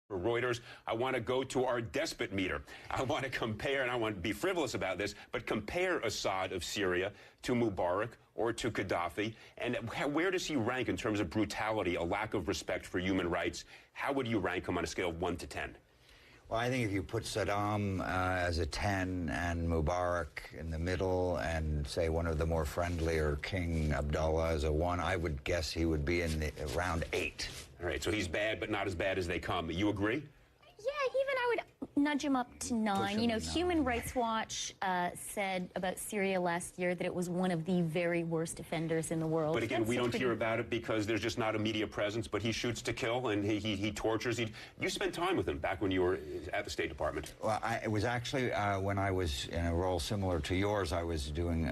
For Reuters, I want to go to our despot meter. I want to compare, and I want to be frivolous about this, but compare Assad of Syria to Mubarak or to Gaddafi. And where does he rank in terms of brutality, a lack of respect for human rights? How would you rank him on a scale of 1 to 10? Well, I think if you put Saddam as a 10 and Mubarak in the middle and, say, one of the more friendlier, King Abdullah, as a 1, I would guess he would be in around 8. All right, so he's bad, but not as bad as they come. You agree? Yeah, even I would nudge him up to 9. You know, Human Rights Watch said about Syria last year that it was one of the very worst offenders in the world. But again, we don't hear about it because there's just not a media presence, but he shoots to kill and he tortures. You spent time with him back when you were at the State Department. Well, it was actually when I was in a role similar to yours. I was doing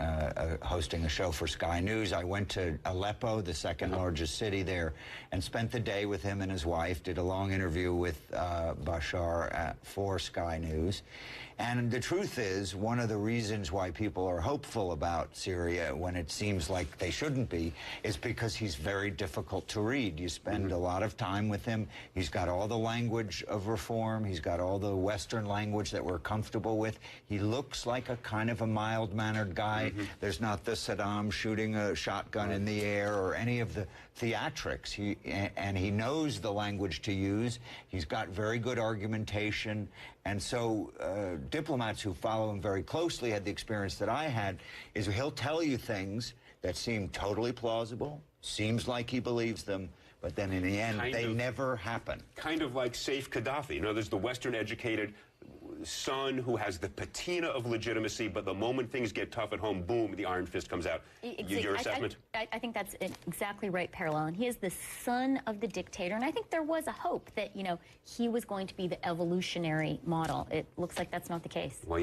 hosting a show for Sky News. I went to Aleppo, the second largest city there, and spent the day with him and his wife, did a long interview with Bashar for Sky News. And the truth is, one of the reasons why people are hopeful about Syria when it seems like they shouldn't be is because he's very difficult to read. You spend a lot of time with him. He's got all the language of reform. He's got all the Western language that we're comfortable with. He looks like a kind of a mild-mannered guy. There's not the Saddam shooting a shotgun in the air or any of the theatrics. And he knows the language to use. He's got very good argumentation. And so diplomats who follow him very closely had the experience that I had, is he'll tell you things that seem totally plausible, seems like he believes them, but then in the end, they never happen. Kind of like Saif Gaddafi. You know, there's the Western-educated son who has the patina of legitimacy, but the moment things get tough at home, boom, the iron fist comes out. Your assessment? I think that's an exactly right parallel. And he is the son of the dictator. And I think there was a hope that, you know, he was going to be the evolutionary model. It looks like that's not the case. Well,